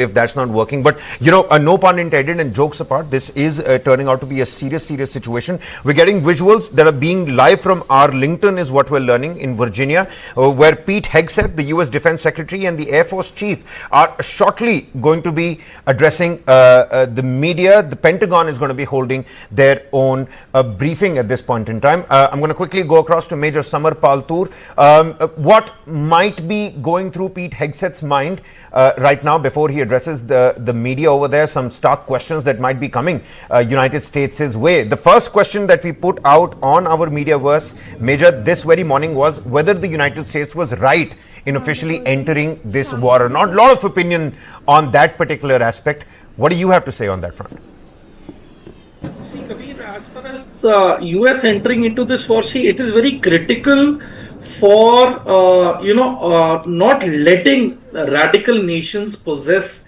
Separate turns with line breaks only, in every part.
if that's not working. But, no pun intended, and jokes apart, this is turning out to be a serious situation. We're getting visuals that are being live from Arlington is what we're learning in Virginia, where Pete Hegseth, the U.S. Defense Secretary, and the Air Force Chief are shortly going to be addressing the media. The Pentagon is going to be holding their own briefing at this point in time. I'm going to quickly go across to Major Samar Paltur. What might be going through Pete Hegseth's mind right now before he addresses the media over there? Some stark questions that might be coming United States' way. The first question that we put out on our Mediaverse, Major, this very morning was whether the United States was right in officially entering this war or not. A lot of opinion on that particular aspect. What do you have to say on that front?
See, Kabir, as far as US entering into this war, it is very critical for not letting radical nations possess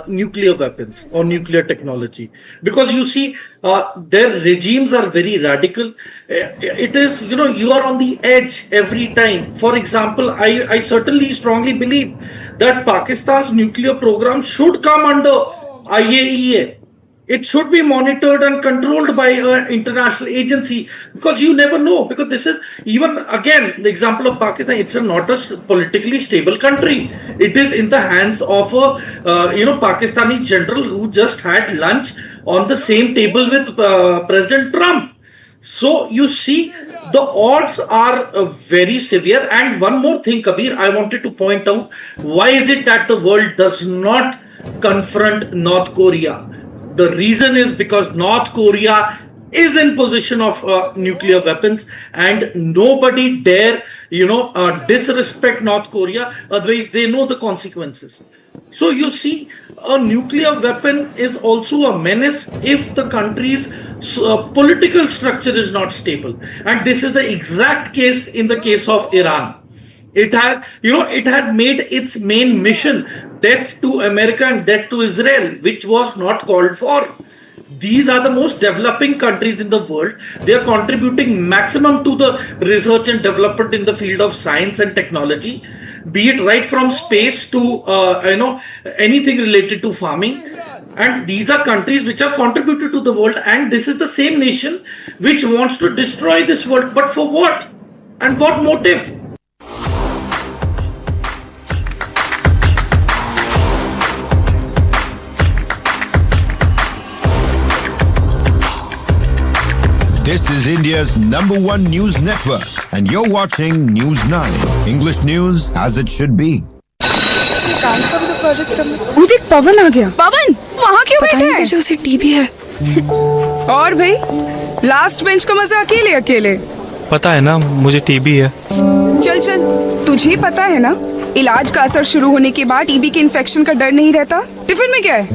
nuclear weapons or nuclear technology, because you see their regimes are very radical. It is, you are on the edge every time. For example, I certainly strongly believe that Pakistan's nuclear program should come under IAEA. It should be monitored and controlled by an international agency, because you never know. Because this is, even again, the example of Pakistan, it's not a politically stable country. It is in the hands of a Pakistani general who just had lunch on the same table with President Trump. So you see, the odds are very severe. And one more thing, Kabir, I wanted to point out, why is it that the world does not confront North Korea? The reason is because North Korea is in possession of nuclear weapons, and nobody dare, disrespect North Korea. Otherwise, they know the consequences. So you see, a nuclear weapon is also a menace if the country's political structure is not stable. And this is the exact case in the case of Iran. It had made its main mission death to America and death to Israel, which was not called for. These are the most developing countries in the world. They are contributing maximum to the research and development in the field of science and technology, be it right from space to anything related to farming. And these are countries which have contributed to the world, and this is the same nation which wants to destroy this world. But for what? And what motive?
This is India's #1 news network, and you're watching News 9, English news as it should be.
देख पवन आ गया। पवन वहाँ क्यों बैठा है? तुझे उसे TB है। और भाई लास्ट बेंच का मजा अकेले अकेले।
पता है ना मुझे टीबी है।
चल चल, तुझे पता है ना इलाज का असर शुरू होने के बाद टीबी के इन्फेक्शन का डर नहीं रहता। टिफिन में क्या है?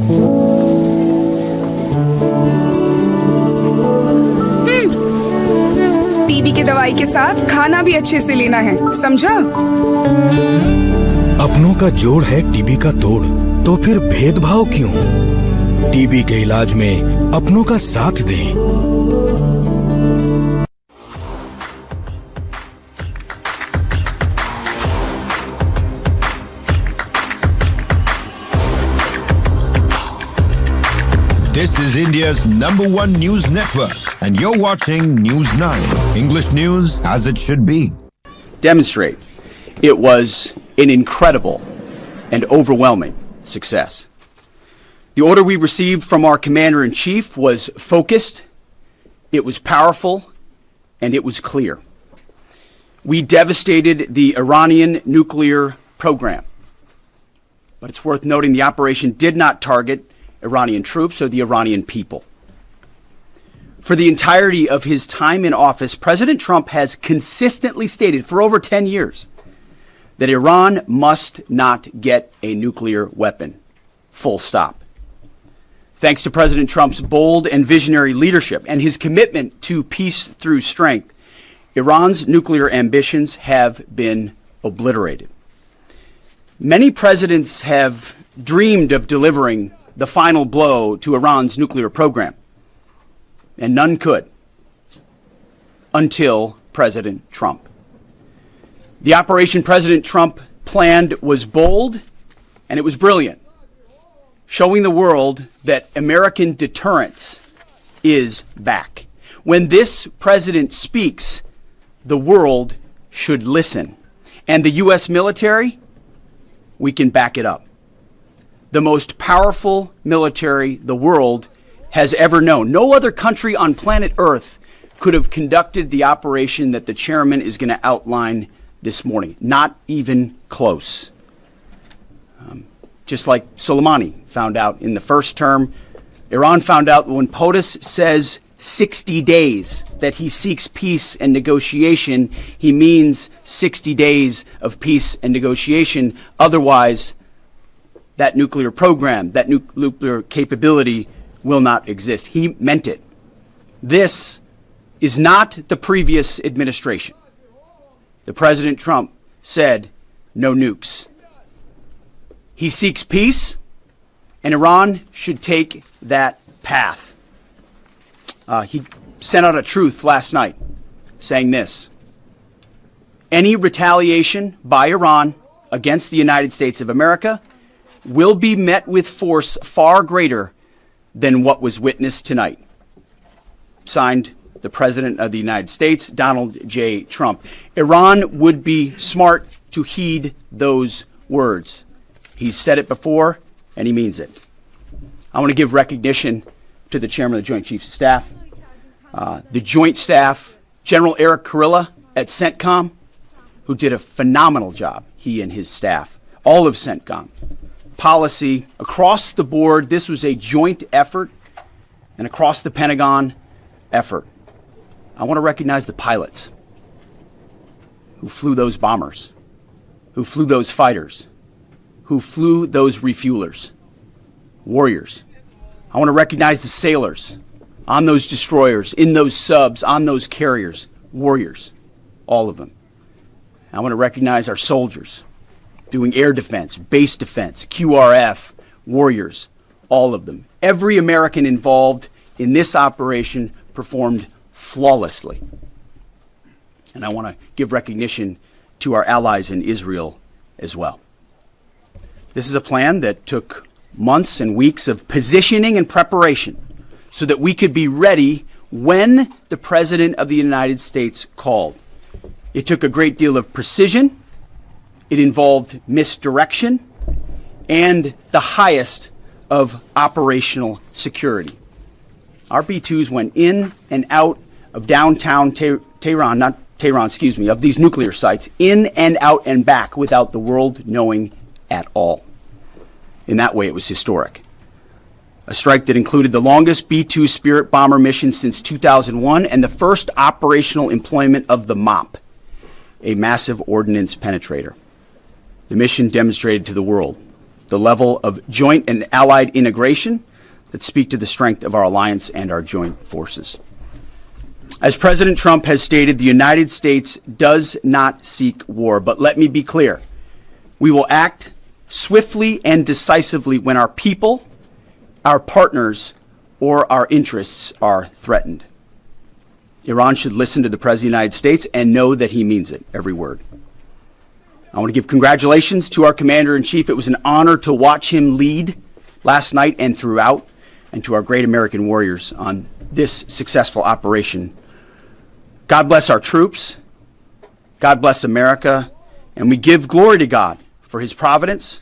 टीबी की दवाई के साथ खाना भी अच्छे से लेना है, समझा?
अपनों का जोड़ है टीबी का तोड़, तो फिर भेदभाव क्यों? टीबी के इलाज में अपनों का साथ दें।
This is India's #1 news network, and you're watching News 9, English news as it should be.
Demonstrate. It was an incredible and overwhelming success. The order we received from our Commander-in-Chief was focused, it was powerful, and it was clear. We devastated the Iranian nuclear program. But it's worth noting the operation did not target Iranian troops or the Iranian people. For the entirety of his time in office, President Trump has consistently stated for over 10 years that Iran must not get a nuclear weapon. Full stop. Thanks to President Trump's bold and visionary leadership and his commitment to peace through strength, Iran's nuclear ambitions have been obliterated. Many presidents have dreamed of delivering the final blow to Iran's nuclear program, and none could until President Trump. The operation President Trump planned was bold, and it was brilliant. showing the world that American deterrence is back. When this president speaks, the world should listen. And the U.S. military, we can back it up. The most powerful military the world has ever known. No other country on planet Earth could have conducted the operation that the chairman is going to outline this morning. Not even close. Just like Soleimani found out in the first term, Iran found out when POTUS says 60 days that he seeks peace and negotiation, he means 60 days of peace and negotiation. Otherwise, that nuclear program, that nuclear capability will not exist. He meant it. This is not the previous administration. The President Trump said no nukes. He seeks peace, and Iran should take that path. He sent out a truth last night saying this: any retaliation by Iran against the United States of America will be met with force far greater than what was witnessed tonight. Signed, the President of the United States, Donald J. Trump. Iran would be smart to heed those words. He's said it before, and he means it. I want to give recognition to the Chairman of the Joint Chiefs of Staff, the Joint Staff, General Eric Kurilla at CENTCOM, who did a phenomenal job, he and his staff, all of CENTCOM. Policy, across the board, this was a joint effort, and across the Pentagon effort. I want to recognize the pilots who flew those bombers, who flew those fighters, who flew those refuelers, warriors. I want to recognize the sailors on those destroyers, in those subs, on those carriers, warriors, all of them. I want to recognize our soldiers doing air defense, base defense, QRF, warriors, all of them. Every American involved in this operation performed flawlessly. And I want to give recognition to our allies in Israel as well. This is a plan that took months and weeks of positioning and preparation so that we could be ready when the President of the United States called. It took a great deal of precision. It involved misdirection and the highest of operational security. Our B-2s went in and out of downtown Tehran, of these nuclear sites, in and out and back without the world knowing at all. In that way, it was historic. A strike that included the longest B-2 Spirit bomber mission since 2001 and the first operational employment of the MOP, a massive ordnance penetrator. The mission demonstrated to the world the level of joint and allied integration that speak to the strength of our alliance and our joint forces. As President Trump has stated, the United States does not seek war, but let me be clear. We will act swiftly and decisively when our people, our partners, or our interests are threatened. Iran should listen to the President of the United States and know that he means it, every word. I want to give congratulations to our Commander-in-Chief. It was an honor to watch him lead last night and throughout, and to our great American warriors on this successful operation. God bless our troops. God bless America. And we give glory to God for his providence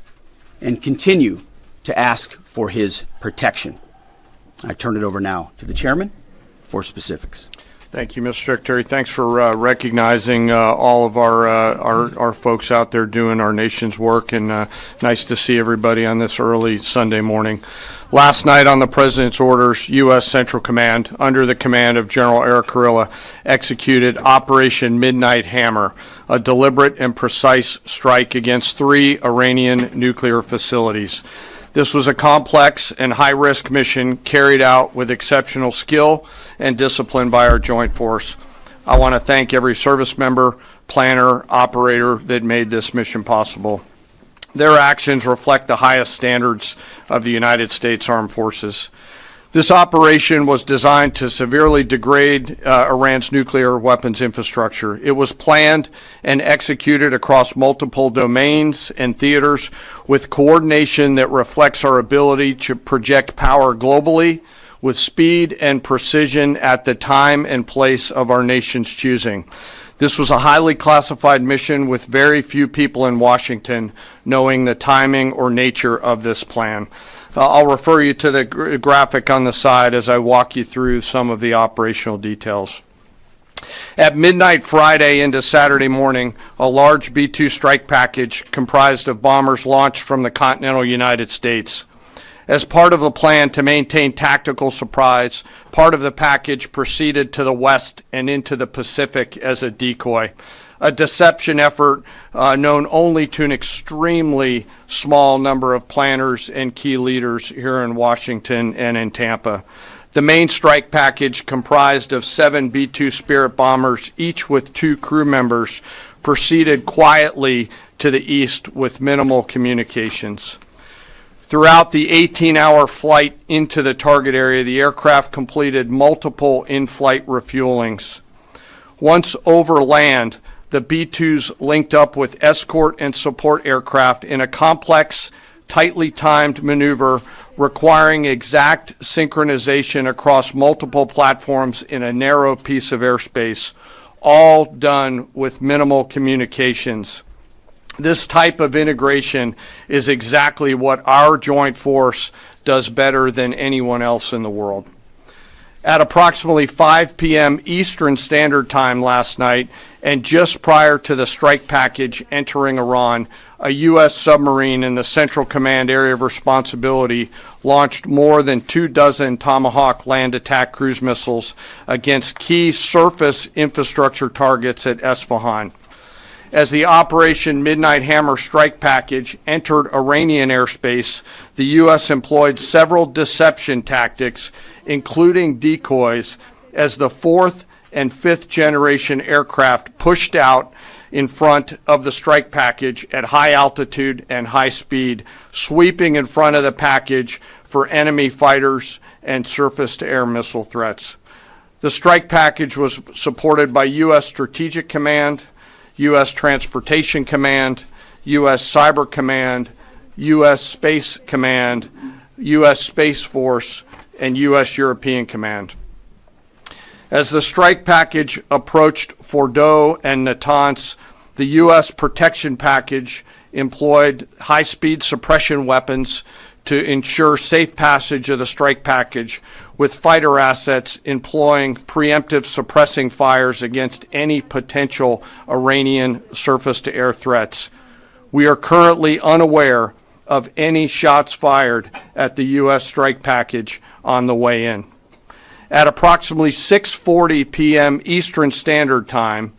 and continue to ask for his protection. I turn it over now to the chairman for specifics.
Thank you, Mr. Secretary. Thanks for recognizing all of our folks out there doing our nation's work, and nice to see everybody on this early Sunday morning. Last night, on the President's orders, U.S. Central Command, under the command of General Eric Kurilla, executed Operation Midnight Hammer, a deliberate and precise strike against 3 Iranian nuclear facilities. This was a complex and high-risk mission carried out with exceptional skill and discipline by our joint force. I want to thank every service member, planner, operator that made this mission possible. Their actions reflect the highest standards of the United States Armed Forces. This operation was designed to severely degrade Iran's nuclear weapons infrastructure. It was planned and executed across multiple domains and theaters with coordination that reflects our ability to project power globally with speed and precision at the time and place of our nation's choosing. This was a highly classified mission with very few people in Washington knowing the timing or nature of this plan. I'll refer you to the graphic on the side as I walk you through some of the operational details. At midnight Friday into Saturday morning, a large B-2 strike package comprised of bombers launched from the continental United States. As part of the plan to maintain tactical surprise, part of the package proceeded to the west and into the Pacific as a decoy, a deception effort known only to an extremely small number of planners and key leaders here in Washington and in Tampa. The main strike package, comprised of 7 B-2 Spirit bombers, each with 2 crew members, proceeded quietly to the east with minimal communications. Throughout the 18-hour flight into the target area, the aircraft completed multiple in-flight refuelings. Once over land, the B-2s linked up with escort and support aircraft in a complex, tightly timed maneuver requiring exact synchronization across multiple platforms in a narrow piece of airspace, all done with minimal communications. This type of integration is exactly what our joint force does better than anyone else in the world. At approximately 5 p.m. Eastern Standard Time last night, and just prior to the strike package entering Iran, a U.S. submarine in the Central Command Area of Responsibility launched more than 24 Tomahawk land attack cruise missiles against key surface infrastructure targets at Esfahan. As the Operation Midnight Hammer strike package entered Iranian airspace, the U.S. employed several deception tactics, including decoys, as the 4th and 5th generation aircraft pushed out in front of the strike package at high altitude and high speed, sweeping in front of the package for enemy fighters and surface-to-air missile threats. The strike package was supported by U.S. Strategic Command, U.S. Transportation Command, U.S. Cyber Command, U.S. Space Command, U.S. Space Force, and U.S. European Command. As the strike package approached Fordo and Natanz, the U.S. protection package employed high-speed suppression weapons to ensure safe passage of the strike package, with fighter assets employing preemptive suppressing fires against any potential Iranian surface-to-air threats. We are currently unaware of any shots fired at the U.S. strike package on the way in. At approximately 6:40 p.m. Eastern Standard Time,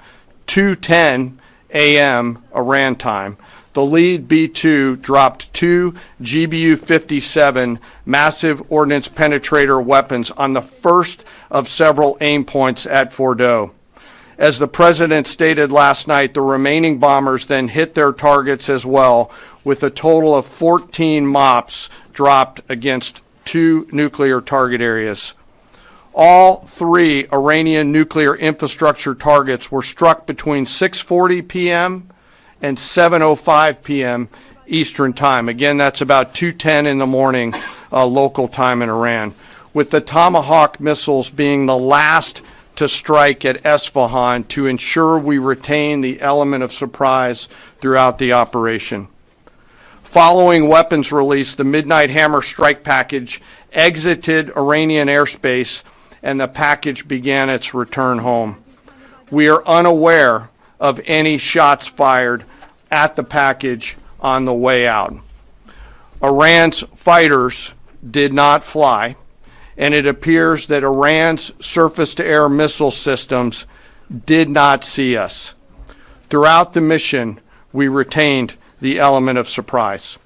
2:10 a.m. Iran time, the lead B-2 dropped 2 GBU-57 massive ordnance penetrator weapons on the first of several aim points at Fordo. As the president stated last night, the remaining bombers then hit their targets as well, with a total of 14 MOPs dropped against 2 nuclear target areas. All 3 Iranian nuclear infrastructure targets were struck between 6:40 p.m. and 7:05 p.m. Eastern Time. Again, that's about 2:10 in the morning local time in Iran, with the Tomahawk missiles being the last to strike at Esfahan to ensure we retain the element of surprise throughout the operation. Following weapons release, the Midnight Hammer strike package exited Iranian airspace and the package began its return home. We are unaware of any shots fired at the package on the way out. Iran's fighters did not fly, and it appears that Iran's surface-to-air missile systems did not see us. Throughout the mission, we retained the element of surprise.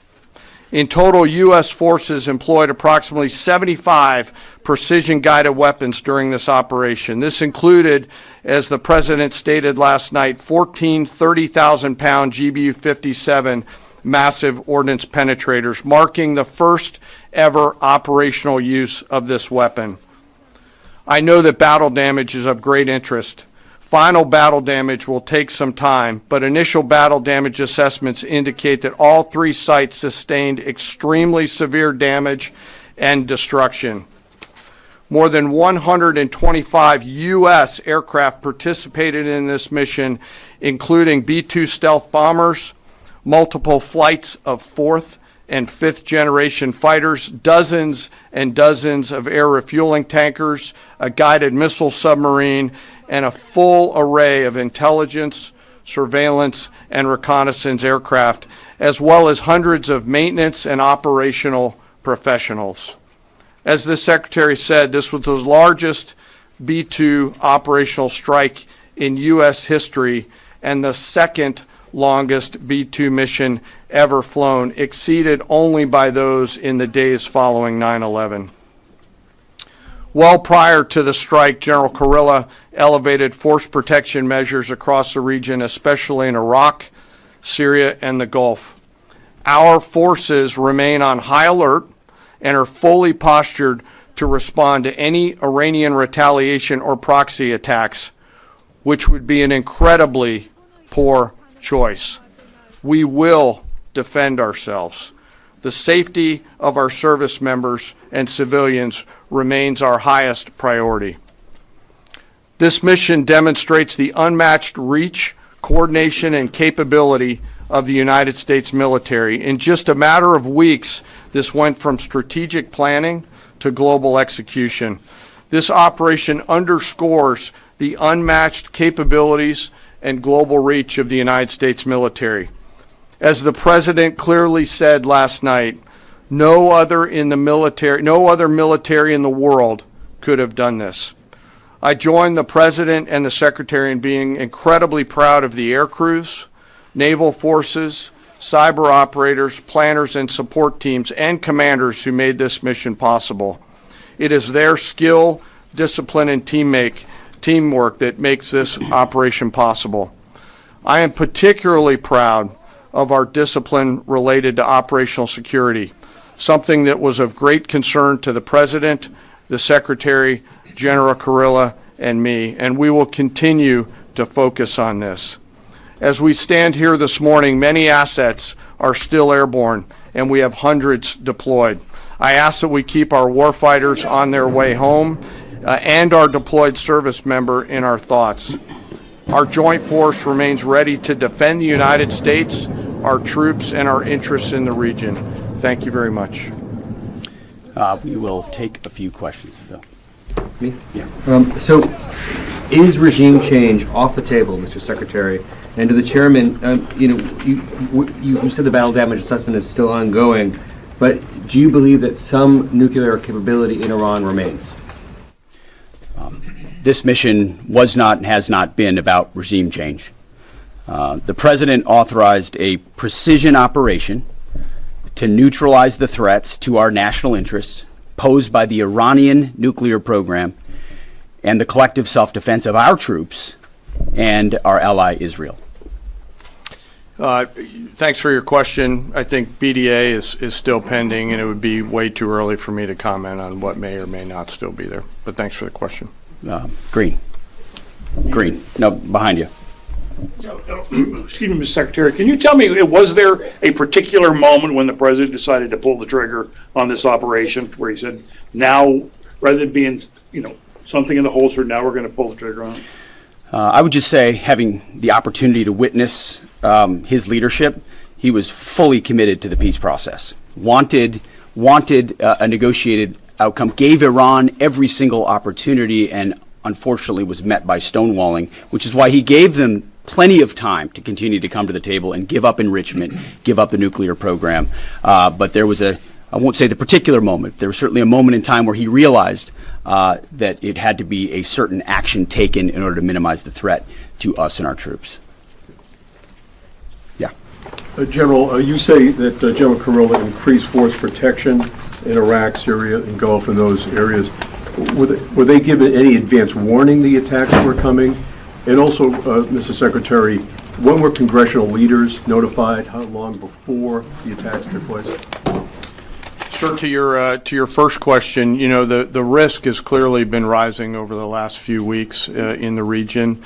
In total, U.S. forces employed approximately 75 precision-guided weapons during this operation. This included, as the president stated last night, 14 30,000-pound GBU-57 massive ordnance penetrators, marking the first ever operational use of this weapon. I know that battle damage is of great interest. Final battle damage will take some time, but initial battle damage assessments indicate that all 3 sites sustained extremely severe damage and destruction. More than 125 U.S. aircraft participated in this mission, including B-2 stealth bombers, multiple flights of 4th and 5th generation fighters, dozens and dozens of air refueling tankers, a guided missile submarine, and a full array of intelligence, surveillance, and reconnaissance aircraft, as well as hundreds of maintenance and operational professionals. As the Secretary said, this was the largest B-2 operational strike in U.S. history and the second longest B-2 mission ever flown, exceeded only by those in the days following 9/11. Well prior to the strike, General Kurilla elevated force protection measures across the region, especially in Iraq, Syria, and the Gulf. Our forces remain on high alert and are fully postured to respond to any Iranian retaliation or proxy attacks, which would be an incredibly poor choice. We will defend ourselves. The safety of our service members and civilians remains our highest priority. This mission demonstrates the unmatched reach, coordination, and capability of the United States military. In just a matter of weeks, this went from strategic planning to global execution. This operation underscores the unmatched capabilities and global reach of the United States military. As the President clearly said last night, no other military in the world could have done this. I join the President and the Secretary in being incredibly proud of the air crews, naval forces, cyber operators, planners, and support teams, and commanders who made this mission possible. It is their skill, discipline, and teamwork that makes this operation possible. I am particularly proud of our discipline related to operational security, something that was of great concern to the President, the Secretary, General Kurilla, and me, and we will continue to focus on this. As we stand here this morning, many assets are still airborne, and we have hundreds deployed. I ask that we keep our warfighters on their way home and our deployed service member in our thoughts. Our joint force remains ready to defend the United States, our troops, and our interests in the region. Thank you very much.
We will take a few questions, Phil.
Me? Yeah. So, is regime change off the table, Mr. Secretary? And to the chairman, you said the battle damage assessment is still ongoing, but do you believe that some nuclear capability in Iran remains?
This mission was not and has not been about regime change. The President authorized a precision operation to neutralize the threats to our national interests posed by the Iranian nuclear program and the collective self-defense of our troops and our ally Israel.
Thanks for your question. I think BDA is still pending, and it would be way too early for me to comment on what may or may not still be there. But thanks for the question.
Green. No, behind you.
Excuse me, Mr. Secretary, can you tell me, was there a particular moment when the President decided to pull the trigger on this operation where he said, now, rather than being, something in the holster, now we're going to pull the trigger on it?
I would just say, having the opportunity to witness his leadership, he was fully committed to the peace process. Wanted a negotiated outcome, gave Iran every single opportunity, and unfortunately was met by stonewalling, which is why he gave them plenty of time to continue to come to the table and give up enrichment, give up the nuclear program. But there was I won't say the particular moment, there was certainly a moment in time where he realized that it had to be a certain action taken in order to minimize the threat to us and our troops. Yeah.
General, you say that General Kurilla increased force protection in Iraq, Syria, and Gulf, and those areas. Were they given any advance warning the attacks were coming? And also, Mr. Secretary, When were congressional leaders notified? How long before the attacks took place?
Sir, to your first question, you know, the risk has clearly been rising over the last few weeks in the region.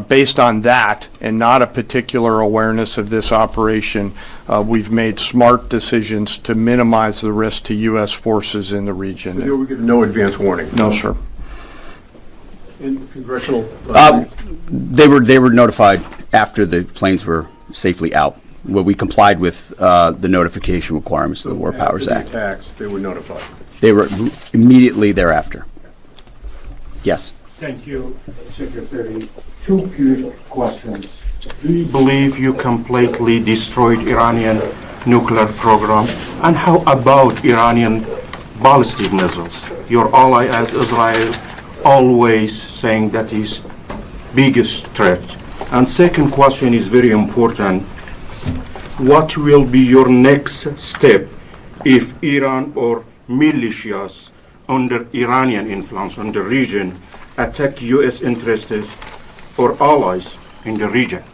Based on that and not a particular awareness of this operation, we've made smart decisions to minimize the risk to U.S. forces in the region.
They were given no advance warning?
No, sir.
In congressional...
They were notified after the planes were safely out. Well, we complied with the notification requirements of the War Powers Act.
After the attacks, they were notified?
They were immediately thereafter. Yes.
Thank you, Secretary. Two quick questions. Do you believe you completely destroyed Iranian nuclear program? And how about Iranian ballistic missiles? Your ally as Israel always saying that is biggest threat. And second question is very important. What will be your next step if Iran or militias under Iranian influence in the region attack U.S. interests or allies in the region?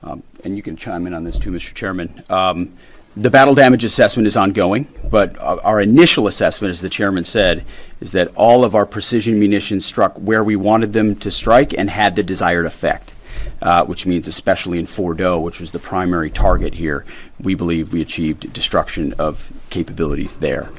And you can chime in on this too, Mr. Chairman. The battle damage assessment is ongoing, but our initial assessment, as the chairman said, is that all of our precision munitions struck where we wanted them to strike and had the desired effect. Which means especially in Fordo, which was the primary target here, we believe we achieved destruction of capabilities there.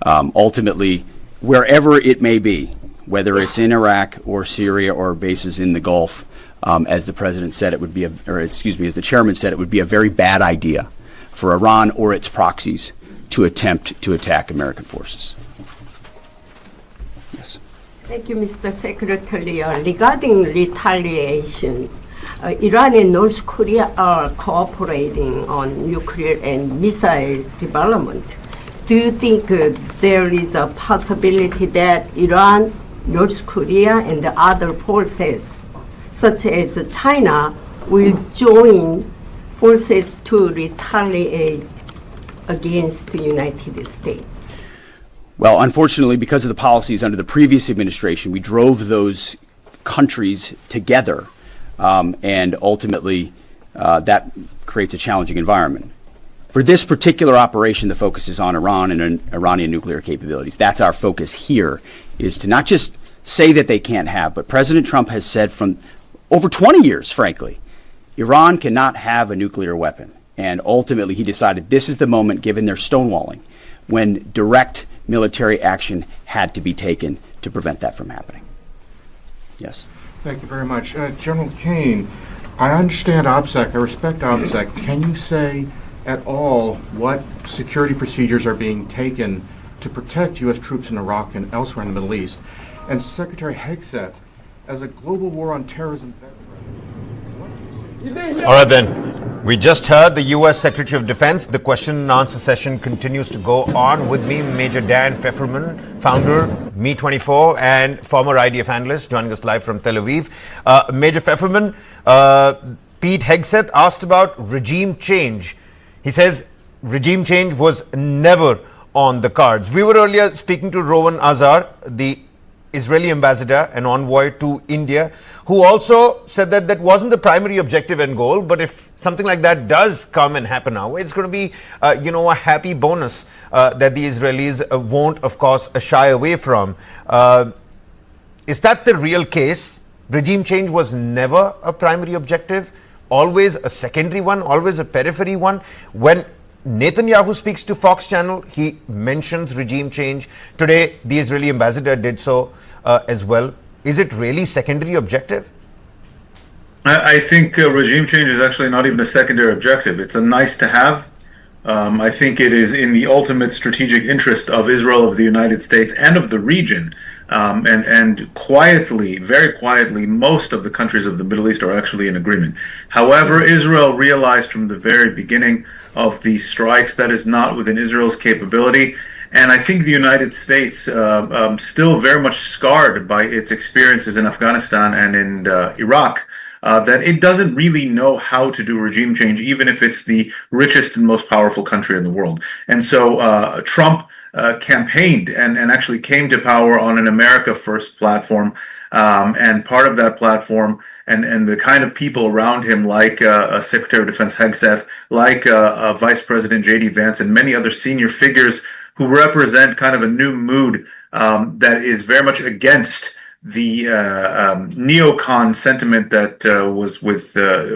Ultimately, wherever it may be, whether it's in Iraq or Syria or bases in the Gulf, as the president said, it would be as the chairman said, it would be a very bad idea for Iran or its proxies to attempt to attack American forces. Yes.
Thank you, Mr. Secretary. Regarding retaliations, Iran and North Korea are cooperating on nuclear and missile development. Do you think there is a possibility that Iran, North Korea, and the other forces, such as China, will join forces to retaliate against the United States?
Well, unfortunately, because of the policies under the previous administration, we drove those countries together. And ultimately, that creates a challenging environment. For this particular operation, the focus is on Iran and Iranian nuclear capabilities. That's our focus here, is to not just say that they can't have, but President Trump has said from over 20 years, frankly, Iran cannot have a nuclear weapon. And ultimately, he decided this is the moment, given their stonewalling, when direct military action had to be taken to prevent that from happening. Yes.
Thank you very much. General Kane, I understand OPSEC, I respect OPSEC. Can you say at all what security procedures are being taken to protect U.S. troops in Iraq and elsewhere in the Middle East? And Secretary Hegseth, as a global war on terrorism veteran,
All right then. We just heard the U.S. Secretary of Defense. The question and answer session continues to go on. With me, Major Dan Pfefferman, founder, Me24, and former IDF analyst, joining us live from Tel Aviv. Major Pfefferman, Pete Hegseth asked about regime change. He says regime change was never on the cards. We were earlier speaking to Rowan Azar, the Israeli ambassador and envoy to India, who also said that that wasn't the primary objective and goal, but if something like that does come and happen now, it's going to be, a happy bonus that the Israelis won't, of course, shy away from. Is that the real case? Regime change was never a primary objective, always a secondary one, always a periphery one. When Netanyahu speaks to Fox Channel, he mentions regime change. Today, the Israeli ambassador did so as well. Is it really secondary objective?
I think regime change is actually not even a secondary objective. It's a nice to have. I think it is in the ultimate strategic interest of Israel, of the United States, and of the region. And quietly, very quietly, most of the countries of the Middle East are actually in agreement. However, Israel realized from the very beginning of these strikes that is not within Israel's capability. And I think the United States, still very much scarred by its experiences in Afghanistan and in Iraq, that it doesn't really know how to do regime change, even if it's the richest and most powerful country in the world. And so Trump campaigned and actually came to power on an America First platform. And part of that platform and the kind of people around him, like Secretary of Defense Hegseth, like Vice President J.D. Vance, and many other senior figures who represent kind of a new mood that is very much against the neocon sentiment that was with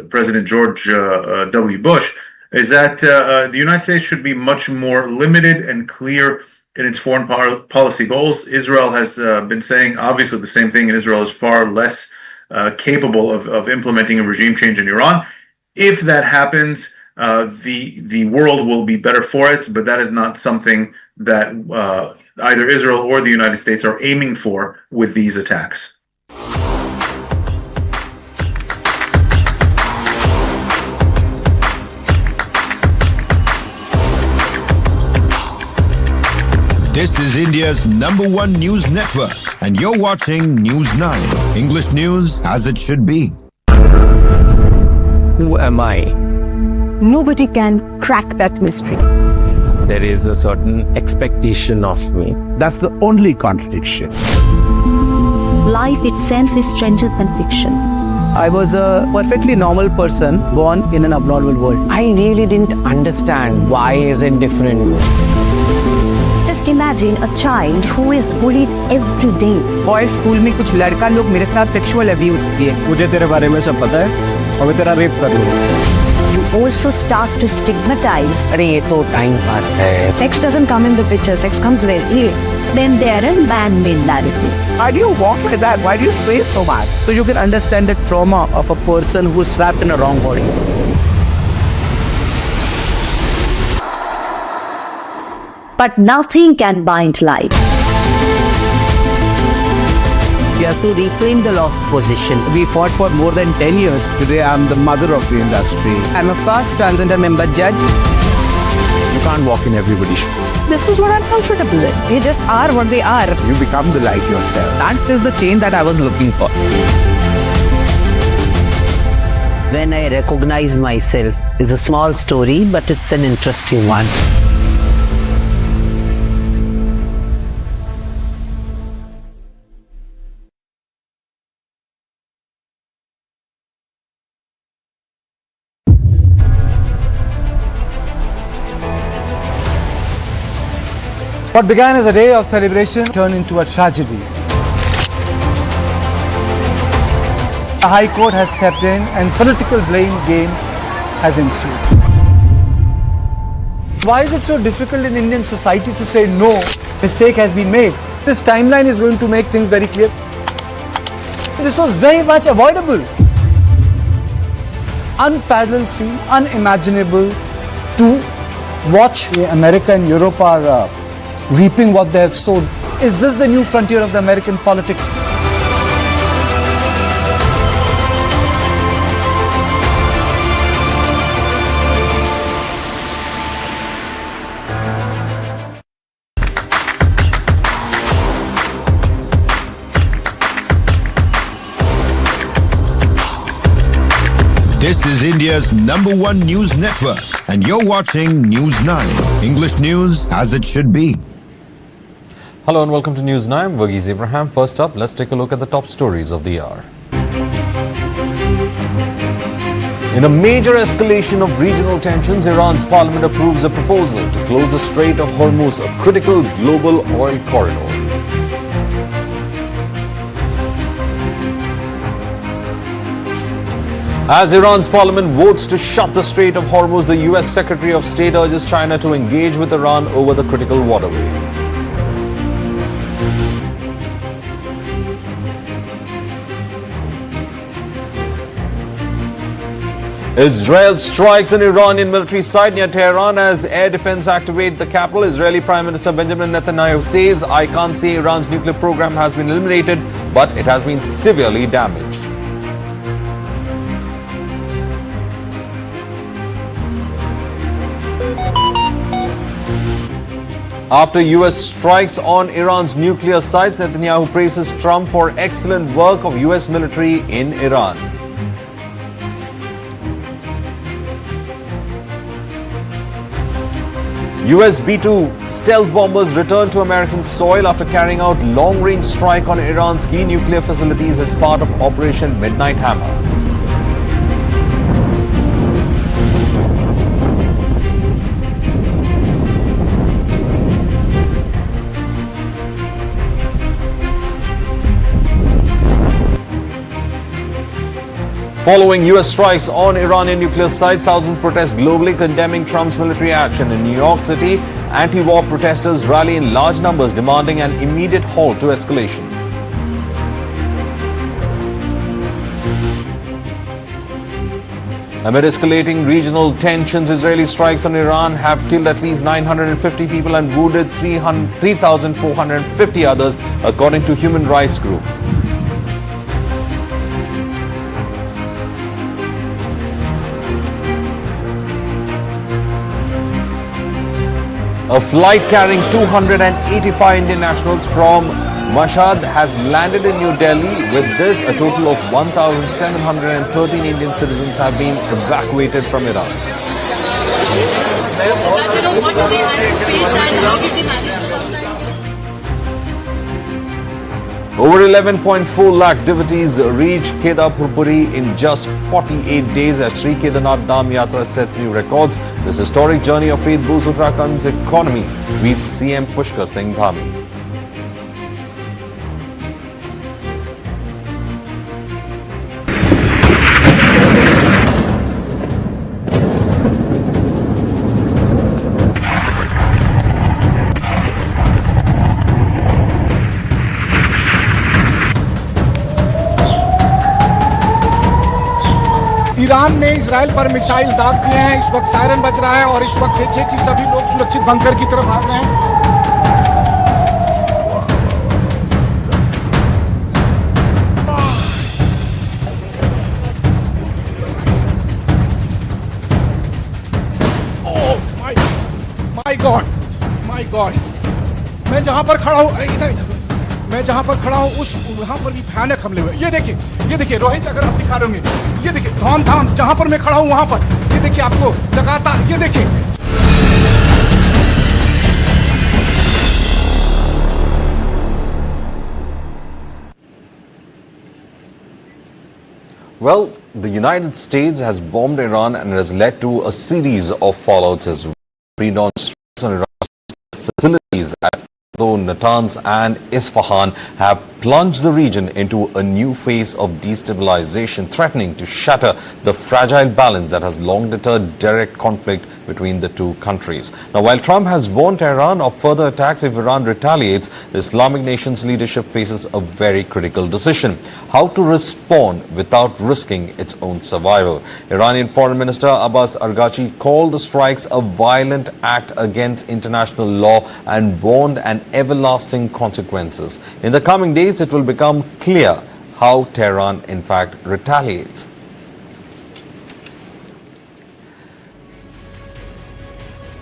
President George W. Bush, is that the United States should be much more limited and clear in its foreign policy goals. Israel has been saying obviously the same thing, and Israel is far less capable of implementing a regime change in Iran. If that happens, the world will be better for it, but that is not something that either Israel or the United States are aiming for with these attacks.
This is India's #1 news network, and you're watching News 9, English news as it should be.
Who am I?
Nobody can crack that mystery.
There is a certain expectation of me.
That's the only contradiction.
Life itself is stranger than fiction.
I was a perfectly normal person born in an abnormal world.
I really didn't understand why is it different.
Just imagine a child who is bullied every day.
Boys school में कुछ लड़का लोग मेरे साथ sexual abuse किए. मुझे तेरे बारे में सब पता है और मैं तेरा rape करूँगा.
You also start to stigmatize.
अरे ये तो time pass है.
Sex doesn't come in the picture. Sex comes very late. Then there are man-made narratives.
Why do you walk like that? Why do you sway so much? So you can understand the trauma of a person who is trapped in a wrong body.
But nothing can bind life.
We have to reclaim the lost position. We fought for more than 10 years. Today I'm the mother of the industry. I'm a first transgender member judge.
You can't walk in everybody's shoes.
This is what I'm comfortable with. They just are what they are.
You become the light yourself.
That is the change that I was looking for.
When I recognize myself is a small story, but it's an interesting one.
What began as a day of celebration turned into a tragedy. The High Court has stepped in and political blame game has ensued. Why is it so difficult in Indian society to say no, mistake has been made? This timeline is going to make things very clear. This was very much avoidable. Unparalleled scene, unimaginable to watch. America and Europe are reaping what they have sown. Is this the new frontier of the American politics?
This is India's #1 news network, and you're watching News 9, English news as it should be.
Hello and welcome to News 9. Verghese Abraham. First up, let's take a look at the top stories of the hour. In a major escalation of regional tensions, Iran's parliament approves a proposal to close the Strait of Hormuz, a critical global oil corridor. As Iran's parliament votes to shut the Strait of Hormuz, the US Secretary of State urges China to engage with Iran over the critical waterway. Israel strikes an Iranian military site near Tehran as air defense activate the capital. Israeli Prime Minister Benjamin Netanyahu says, "I can't say Iran's nuclear program has been eliminated, but it has been severely damaged." After US strikes on Iran's nuclear sites, Netanyahu praises Trump for excellent work of US military in Iran. US B-2 stealth bombers returned to American soil after carrying out long-range strike on Iran's key nuclear facilities as part of Operation Midnight Hammer. Following US strikes on Iranian nuclear sites, thousands protest globally condemning Trump's military action. In New York City, anti-war protesters rally in large numbers demanding an immediate halt to escalation. Amid escalating regional tensions, Israeli strikes on Iran have killed at least 950 people and wounded 3,450 others, according to human rights group. A flight carrying 285 Indian nationals from Mashhad has landed in New Delhi. With this, a total of 1,713 Indian citizens have been evacuated from Iran. Over 11.4 lakh devotees reached Kedarpur Puri in just 48 days as Sri Kedarnath Dham Yatra sets new records. This historic journey of faith boosts Uttarakhand's economy, tweets CM Pushkar Singh Dhami.
Iran ने Israel पर missile दाग दिए हैं। इस वक्त siren बज रहा है और इस वक्त देखिए कि सभी लोग सुरक्षित बंकर की तरफ भाग रहे हैं। माय गॉड, मैं जहां पर खड़ा हूं, इधर मैं जहां पर खड़ा हूं उस वहां पर भी भयानक हमले हुए। ये देखिए रोहित, अगर आप दिखा रहे होंगे, ये देखिए धूमधाम जहां पर मैं खड़ा हूं वहां पर, ये देखिए आपको लगातार, ये देखिए।
Well, the United States has bombed Iran and it has led to a series of fallouts as pre-dawn strikes on Iran's facilities at Natanz and Isfahan have plunged the region into a new phase of destabilization, threatening to shatter the fragile balance that has long deterred direct conflict between the two countries. Now, while Trump has warned Tehran of further attacks if Iran retaliates, the Islamic nation's leadership faces a very critical decision: how to respond without risking its own survival. Iranian Foreign Minister Abbas Araghchi called the strikes a violent act against international law and warned an everlasting consequences. In the coming days, it will become clear how Tehran in fact retaliates.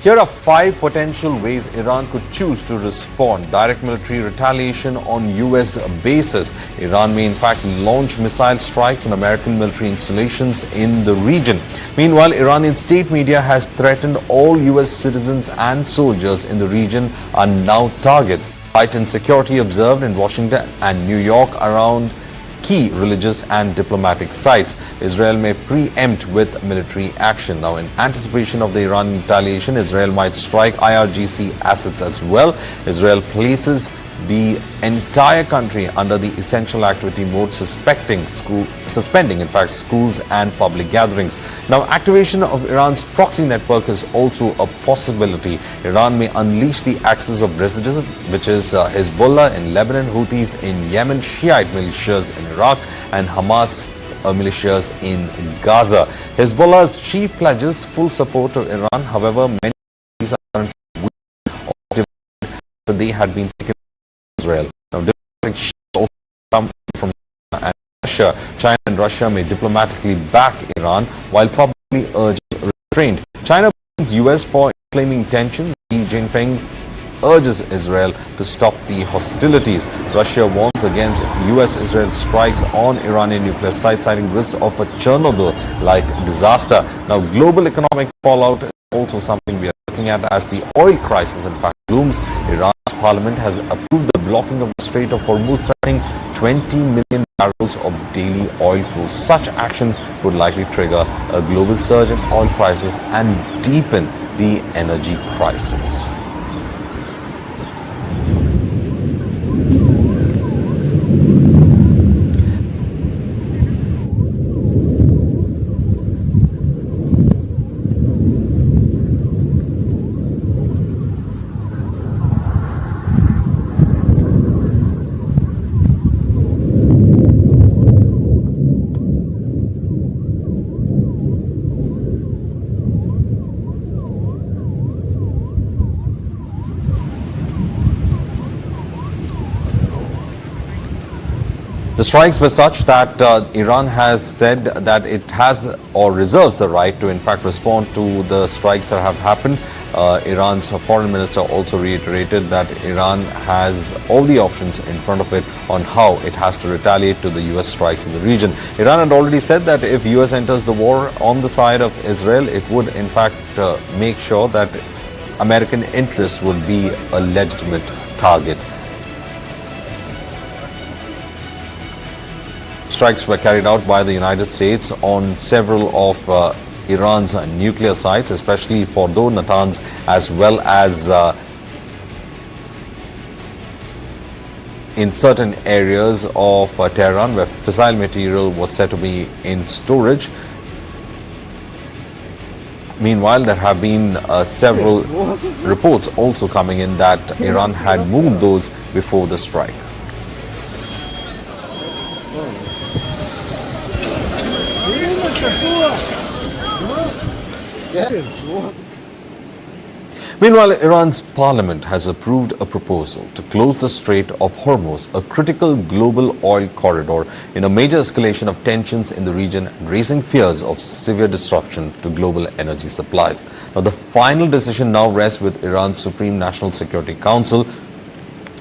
Here are 5 potential ways Iran could choose to respond. Direct military retaliation on US bases. Iran may in fact launch missile strikes on American military installations in the region. Meanwhile, Iranian state media has threatened all US citizens and soldiers in the region are now targets. Heightened security observed in Washington and New York around key religious and diplomatic sites. Israel may preempt with military action. Now, in anticipation of the Iranian retaliation, Israel might strike IRGC assets as well. Israel places the entire country under the essential activity mode, suspending in fact schools and public gatherings. Now, activation of Iran's proxy network is also a possibility. Iran may unleash the axis of resistance, which is Hezbollah in Lebanon, Houthis in Yemen, Shiite militias in Iraq, and Hamas militias in Gaza. Hezbollah's chief pledges full support to Iran. However, many of these are currently weak or they had been taken from Israel. Now, diplomatic also come from China and Russia. China and Russia may diplomatically back Iran while publicly urge restraint. China blames US for inflaming tension. Xi Jinping urges Israel to stop the hostilities. Russia warns against US-Israel strikes on Iranian nuclear sites, citing risks of a Chernobyl-like disaster. Now, global economic fallout is also something we are looking at as the oil crisis in fact looms. Iran's parliament has approved the blocking of the Strait of Hormuz, threatening 20 million barrels of daily oil flow. Such action would likely trigger a global surge in oil prices and deepen the energy crisis. The strikes were such that Iran has said that it has or reserves the right to in fact respond to the strikes that have happened. Iran's foreign minister also reiterated that Iran has all the options in front of it on how it has to retaliate to the US strikes in the region. Iran had already said that if US enters the war on the side of Israel, it would in fact make sure that American interests would be a legitimate target. Strikes were carried out by the United States on several of Iran's nuclear sites, especially Fordo, Natanz, as well as in certain areas of Tehran where fissile material was said to be in storage. Meanwhile, there have been several reports also coming in that Iran had moved those before the strike. Meanwhile, Iran's parliament has approved a proposal to close the Strait of Hormuz, a critical global oil corridor, in a major escalation of tensions in the region, raising fears of severe disruption to global energy supplies. Now, the final decision now rests with Iran's Supreme National Security Council,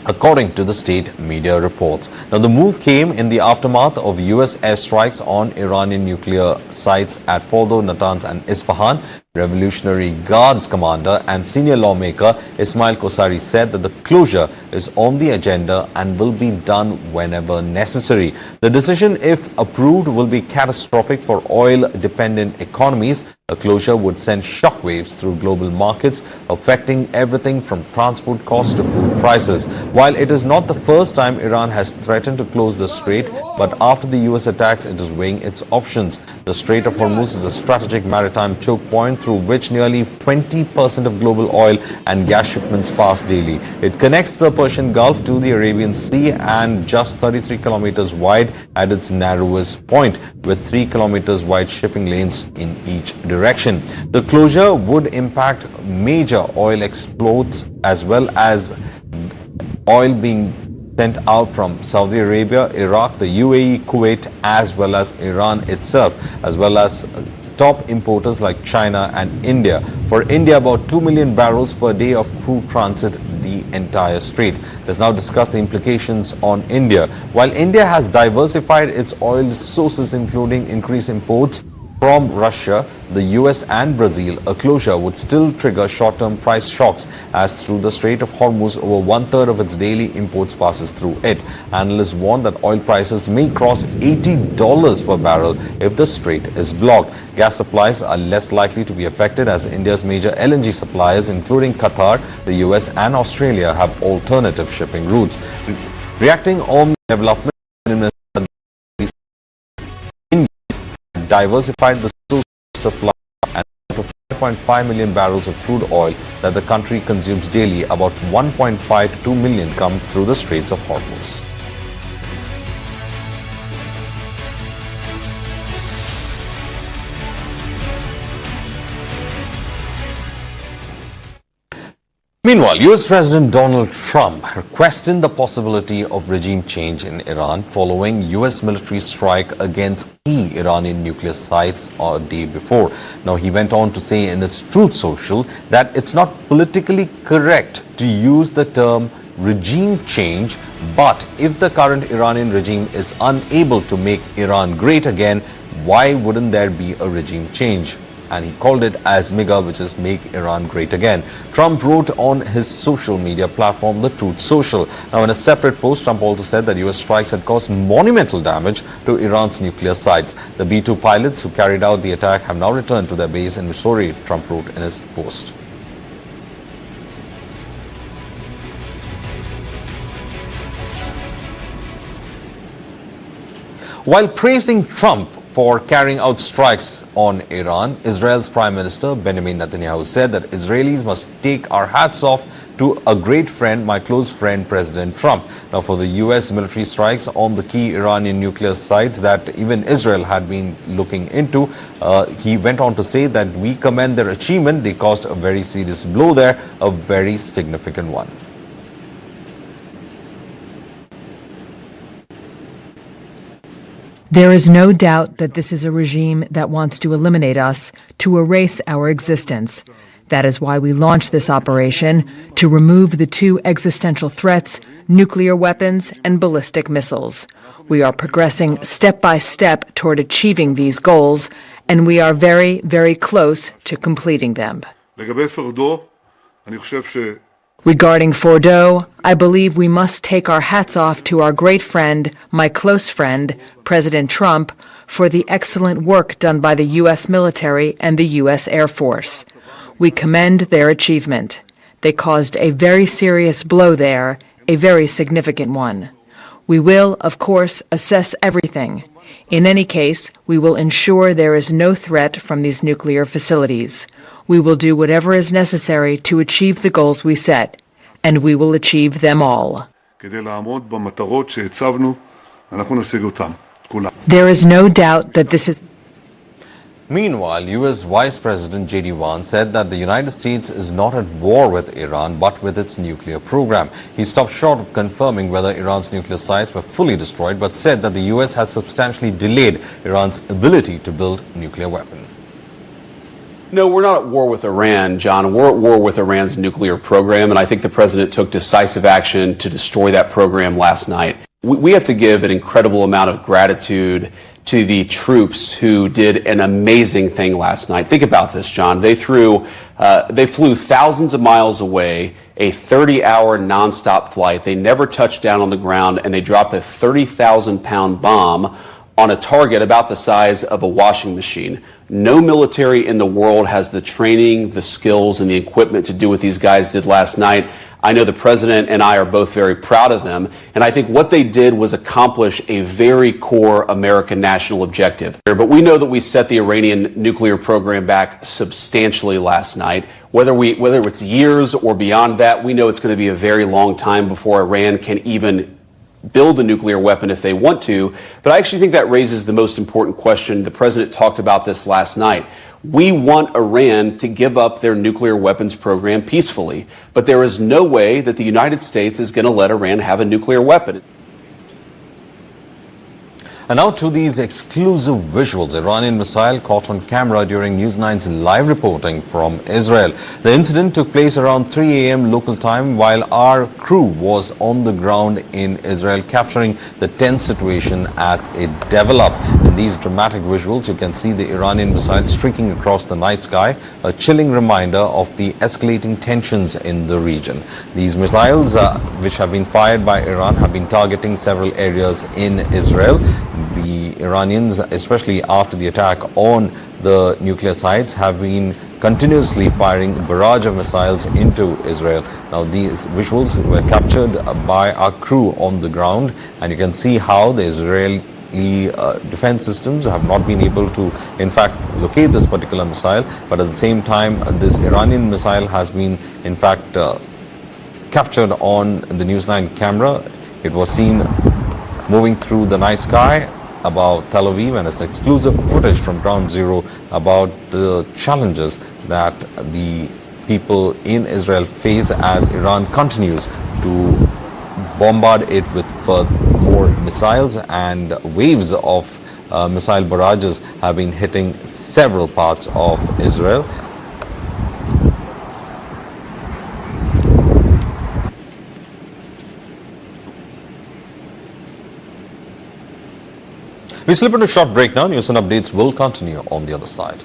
according to the state media reports. Now, the move came in the aftermath of US airstrikes on Iranian nuclear sites at Fordo, Natanz and Isfahan. Revolutionary Guards commander and senior lawmaker Ismail Kosari said that the closure is on the agenda and will be done whenever necessary. The decision, if approved, will be catastrophic for oil-dependent economies. A closure would send shockwaves through global markets, affecting everything from transport costs to food prices. While it is not the first time Iran has threatened to close the strait, but after the US attacks, it is weighing its options. The Strait of Hormuz is a strategic maritime choke point through which nearly 20% of global oil and gas shipments pass daily. It connects the Persian Gulf to the Arabian Sea and just 33 kilometers wide at its narrowest point, with 3 kilometers wide shipping lanes in each direction. The closure would impact major oil exports as well as oil being sent out from Saudi Arabia, Iraq, the UAE, Kuwait, as well as Iran itself, as well as top importers like China and India. For India, about 2 million barrels per day of crude transit the entire strait. Let's now discuss the implications on India. While India has diversified its oil sources, including increased imports from Russia, the US and Brazil, a closure would still trigger short-term price shocks, as through the Strait of Hormuz, over one-third of its daily imports passes through it. Analysts warn that oil prices may cross $80 per barrel if the strait is blocked. Gas supplies are less likely to be affected, as India's major LNG suppliers, including Qatar, the US and Australia, have alternative shipping routes. Reacting on development, diversified the source of supply and to 5.5 million barrels of crude oil that the country consumes daily. About 1.5 to 2 million come through the Straits of Hormuz. Meanwhile, US President Donald Trump questioned the possibility of regime change in Iran following US military strike against key Iranian nuclear sites a day before. Now, he went on to say in his Truth Social that it's not politically correct to use the term regime change, but if the current Iranian regime is unable to make Iran great again, why wouldn't there be a regime change? and he called it as MIGA, which is Make Iran Great Again. Trump wrote on his social media platform, the Truth Social. Now, in a separate post, Trump also said that US strikes had caused monumental damage to Iran's nuclear sites. The B-2 pilots who carried out the attack have now returned to their base in Missouri, Trump wrote in his post. While praising Trump for carrying out strikes on Iran, Israel's Prime Minister Benjamin Netanyahu said that Israelis must take our hats off to a great friend, my close friend, President Trump. Now, for the US military strikes on the key Iranian nuclear sites that even Israel had been looking into, he went on to say that we commend their achievement. They caused a very serious blow there, a very significant one.
There is no doubt that this is a regime that wants to eliminate us, to erase our existence. That is why we launched this operation, to remove the two existential threats, nuclear weapons and ballistic missiles. We are progressing step by step toward achieving these goals, and we are very, very close to completing them. Regarding Fordo, I believe we must take our hats off to our great friend, my close friend, President Trump, for the excellent work done by the U.S. military and the U.S. Air Force. We commend their achievement. They caused a very serious blow there, a very significant one. We will, of course, assess everything. In any case, we will ensure there is no threat from these nuclear facilities. We will do whatever is necessary to achieve the goals we set, and we will achieve them all. There is no doubt that this is...
Meanwhile, US Vice President J.D. Vance said that the United States is not at war with Iran, but with its nuclear program. He stopped short of confirming whether Iran's nuclear sites were fully destroyed, but said that the US has substantially delayed Iran's ability to build a nuclear weapon.
No, we're not at war with Iran, John. We're at war with Iran's nuclear program, and I think the president took decisive action to destroy that program last night. We have to give an incredible amount of gratitude to the troops who did an amazing thing last night. Think about this, John. They flew thousands of miles away, a 30-hour nonstop flight. They never touched down on the ground, and they dropped a 30,000-pound bomb on a target about the size of a washing machine. No military in the world has the training, the skills, and the equipment to do what these guys did last night. I know the president and I are both very proud of them, and I think what they did was accomplish a very core American national objective. But we know that we set the Iranian nuclear program back substantially last night. Whether it's years or beyond that, we know it's going to be a very long time before Iran can even build a nuclear weapon if they want to. But I actually think that raises the most important question. The president talked about this last night. We want Iran to give up their nuclear weapons program peacefully, but there is no way that the United States is going to let Iran have a nuclear weapon.
And now to these exclusive visuals. Iranian missile caught on camera during News 9's live reporting from Israel. The incident took place around 3 a.m. local time while our crew was on the ground in Israel, capturing the tense situation as it developed. In these dramatic visuals, you can see the Iranian missile streaking across the night sky, a chilling reminder of the escalating tensions in the region. These missiles, which have been fired by Iran, have been targeting several areas in Israel. The Iranians, especially after the attack on the nuclear sites, have been continuously firing a barrage of missiles into Israel. Now, these visuals were captured by our crew on the ground, and you can see how the Israeli defense systems have not been able to, in fact, locate this particular missile. But at the same time, this Iranian missile has been, in fact, captured on the News 9 camera. It was seen moving through the night sky above Tel Aviv, and it's exclusive footage from Ground Zero about the challenges that the people in Israel face as Iran continues to bombard it with more missiles, and waves of missile barrages have been hitting several parts of Israel. We slip into a short break now. News and updates will continue on the other side.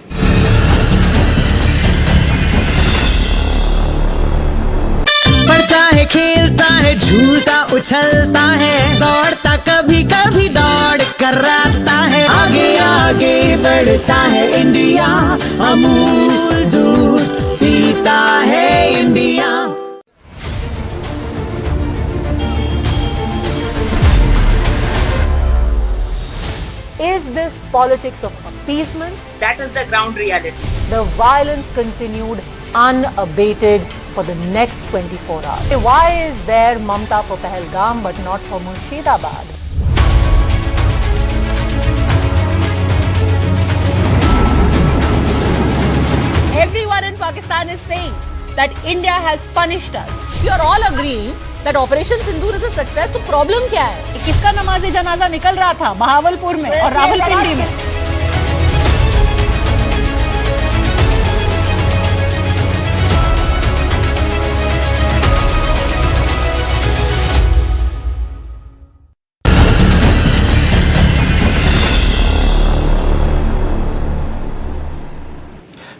है झूलता उछलता है दौड़ता कभी कभी दौड़ कराता है आगे आगे बढ़ता है इंडिया अमूल दूध पीता है India
Is this politics of appeasement?
That is the ground reality.
The violence continued unabated for the next 24 hours. Why is there Mamta for Pahalgam but not for Murshidabad?
Everyone in Pakistan is saying that India has punished us. You are all agreeing that Operation Sindoor is a success. तो problem क्या है? किसका नमाज़े जनाजा निकल रहा था बहावलपुर में और रावलपिंडी में?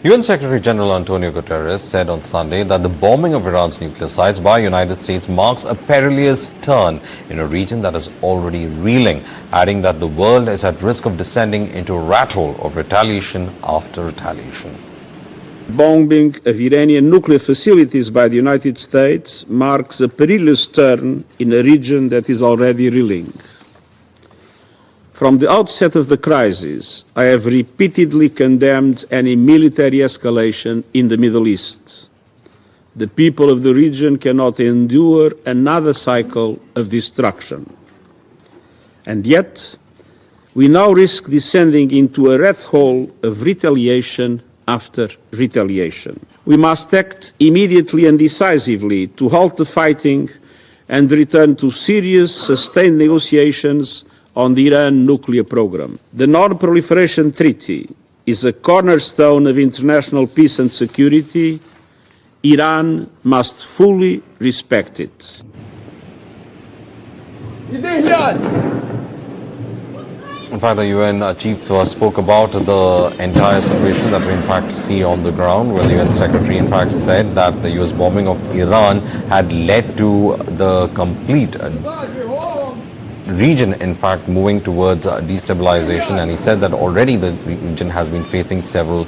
UN Secretary General Antonio Guterres said on Sunday that the bombing of Iran's nuclear sites by United States marks a perilous turn in a region that is already reeling, adding that the world is at risk of descending into a rat hole of retaliation after retaliation.
Bombing of Iranian nuclear facilities by the United States marks a perilous turn in a region that is already reeling. From the outset of the crisis, I have repeatedly condemned any military escalation in the Middle East. The people of the region cannot endure another cycle of destruction. And yet, we now risk descending into a rat hole of retaliation after retaliation. We must act immediately and decisively to halt the fighting and return to serious, sustained negotiations on the Iran nuclear program. The Non-Proliferation Treaty is a cornerstone of international peace and security. Iran must fully respect it.
In fact, the UN chief spoke about the entire situation that we in fact see on the ground, where the UN secretary in fact said that the US bombing of Iran had led to the complete region in fact moving towards destabilization, and he said that already the region has been facing several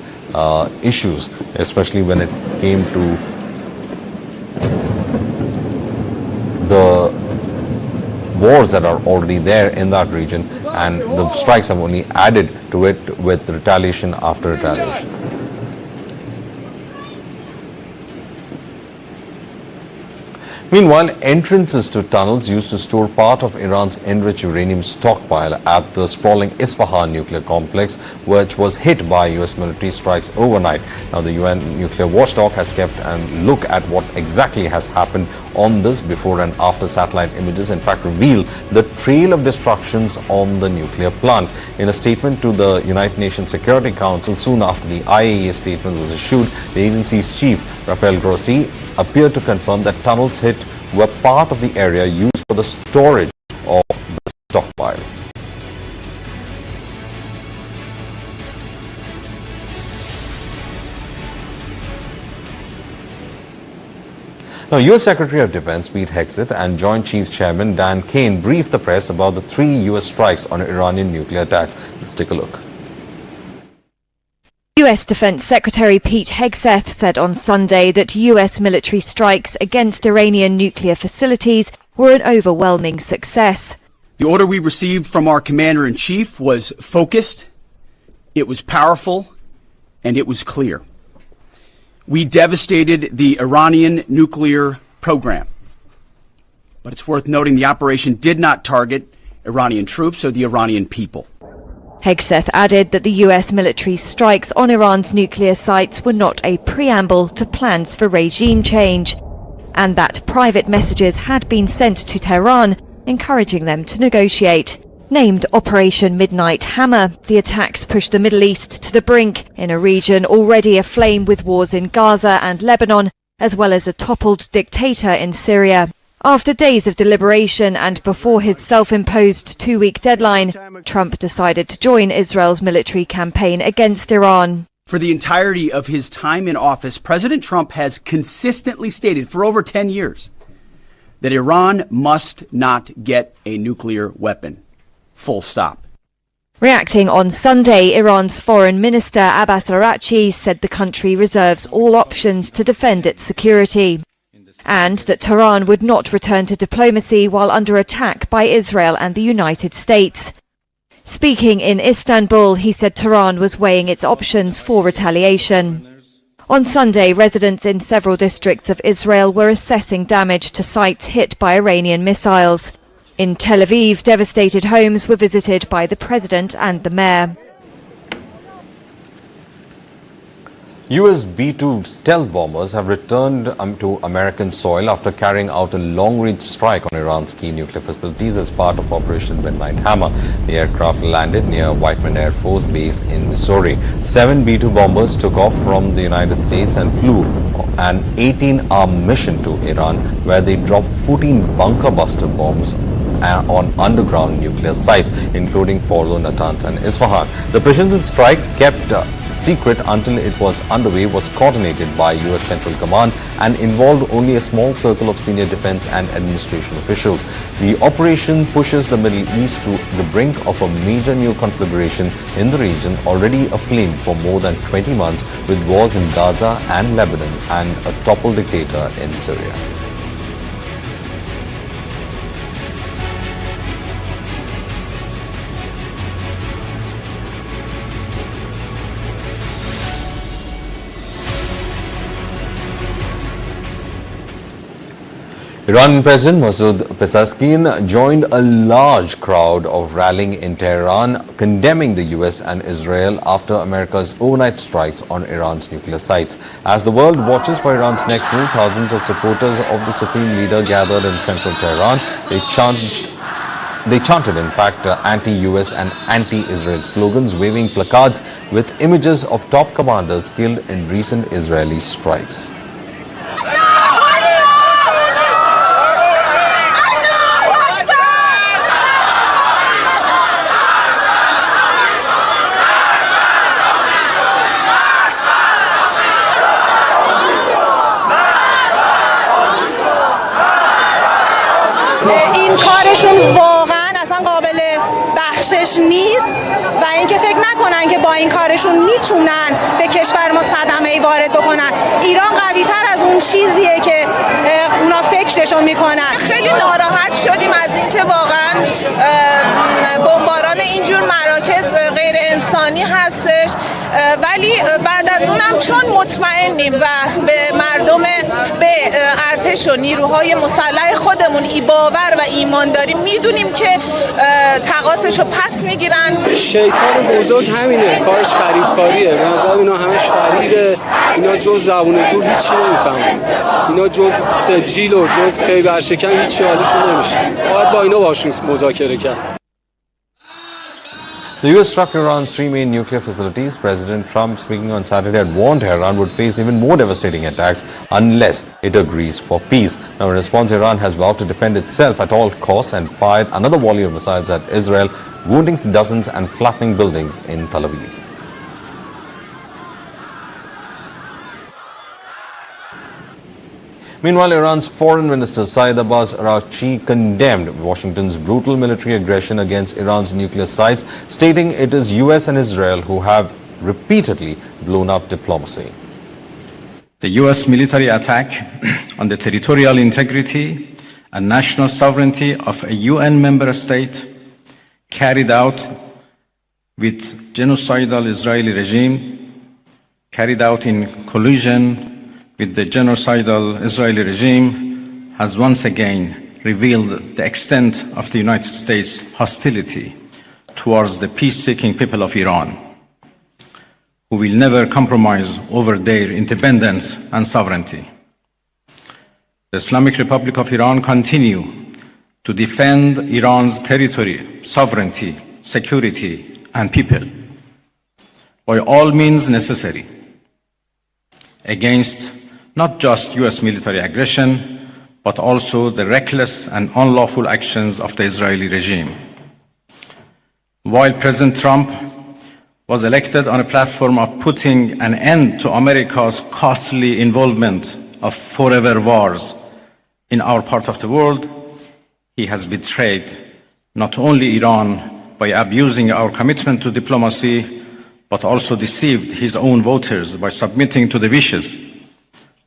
issues, especially when it came to the wars that are already there in that region, and the strikes have only added to it with retaliation after retaliation. Meanwhile, entrances to tunnels used to store part of Iran's enriched uranium stockpile at the sprawling Isfahan nuclear complex, which was hit by US military strikes overnight. Now, the UN nuclear watchdog has kept a look at what exactly has happened on this. Before and after satellite images in fact reveal the trail of destructions on the nuclear plant. In a statement to the United Nations Security Council soon after the IAEA statement was issued, the agency's chief, Rafael Grossi, appeared to confirm that tunnels hit were part of the area used for the storage of the stockpile. Now, U.S. Secretary of Defense Pete Hegseth and Joint Chiefs Chairman Dan Kane briefed the press about the 3 U.S. strikes on Iranian nuclear attacks. Let's take a look.
U.S. Defense Secretary Pete Hegseth said on Sunday that U.S. military strikes against Iranian nuclear facilities were an overwhelming success.
The order we received from our commander-in-chief was focused, it was powerful, and it was clear. We devastated the Iranian nuclear program. But it's worth noting the operation did not target Iranian troops or the Iranian people.
Hegseth added that the US military strikes on Iran's nuclear sites were not a preamble to plans for regime change, and that private messages had been sent to Tehran encouraging them to negotiate. Named Operation Midnight Hammer, the attacks pushed the Middle East to the brink in a region already aflame with wars in Gaza and Lebanon, as well as a toppled dictator in Syria. After days of deliberation and before his self-imposed 2-week deadline, Trump decided to join Israel's military campaign against Iran.
For the entirety of his time in office, President Trump has consistently stated for over 10 years that Iran must not get a nuclear weapon. Full stop.
Reacting on Sunday, Iran's Foreign Minister Abbas Araghchi said the country reserves all options to defend its security, and that Tehran would not return to diplomacy while under attack by Israel and the United States. Speaking in Istanbul, he said Tehran was weighing its options for retaliation. On Sunday, residents in several districts of Israel were assessing damage to sites hit by Iranian missiles. In Tel Aviv, devastated homes were visited by the president and the mayor.
US B-2 stealth bombers have returned to American soil after carrying out a long-range strike on Iran's key nuclear facilities as part of Operation Midnight Hammer. The aircraft landed near Whiteman Air Force Base in Missouri. 7 B-2 bombers took off from the United States and flew an 18-hour mission to Iran, where they dropped 14 bunker-buster bombs on underground nuclear sites, including Fordo, Natanz and Isfahan. The precision strikes kept secret until it was underway was coordinated by US Central Command and involved only a small circle of senior defense and administration officials. The operation pushes the Middle East to the brink of a major new conflagration in the region, already aflame for more than 20 months with wars in Gaza and Lebanon and a toppled dictator in Syria. Iranian President Masoud Pezeshkian joined a large crowd of rallying in Tehran, condemning the US and Israel after America's overnight strikes on Iran's nuclear sites. As the world watches for Iran's next move, thousands of supporters of the supreme leader gathered in central Tehran. They chanted, in fact, anti-US and anti-Israel slogans, waving placards with images of top commanders killed in recent Israeli strikes.
این کارشون واقعا اصلا قابل بخشش نیست و اینکه فکر نکنن که با این کارشون میتونن به کشور ما صدمه‌ای وارد بکنن. ایران قوی تر از اون چیزیه که اونا فکرشو میکنن.
خیلی ناراحت شدیم از اینکه واقعا بمباران اینجور مراکز غیر انسانی هستش، ولی بعد از اونم چون مطمئنیم و به مردم، به ارتش و نیروهای مسلح خودمون باور و ایمان داریم، میدونیم که تقاصشو پس میگیرن.
شیطان بزرگ همینه، کارش فریبکاریه. به نظر اینا همش فریبه، اینا جز زبون زور هیچی نمیفهمن، اینا جز سجیل و جز خیبر شکن هیچی حالشون نمیشه. باید با اینا باشون مذاکره کرد.
The US struck Iran's 3 main nuclear facilities. President Trump, speaking on Saturday, had warned Tehran would face even more devastating attacks unless it agrees for peace. Now, in response, Iran has vowed to defend itself at all costs and fired another volley of missiles at Israel, wounding dozens and flattening buildings in Tel Aviv. Meanwhile, Iran's Foreign Minister Saeed Abbas Araghchi condemned Washington's brutal military aggression against Iran's nuclear sites, stating it is US and Israel who have repeatedly blown up diplomacy.
The US military attack on the territorial integrity and national sovereignty of a UN member state carried out with genocidal Israeli regime, carried out in collusion with the genocidal Israeli regime, has once again revealed the extent of the United States' hostility towards the peace-seeking people of Iran, who will never compromise over their independence and sovereignty. The Islamic Republic of Iran continue to defend Iran's territory, sovereignty, security, and people by all means necessary against not just US military aggression, but also the reckless and unlawful actions of the Israeli regime. While President Trump was elected on a platform of putting an end to America's costly involvement of forever wars, in our part of the world, he has betrayed not only Iran by abusing our commitment to diplomacy, but also deceived his own voters by submitting to the wishes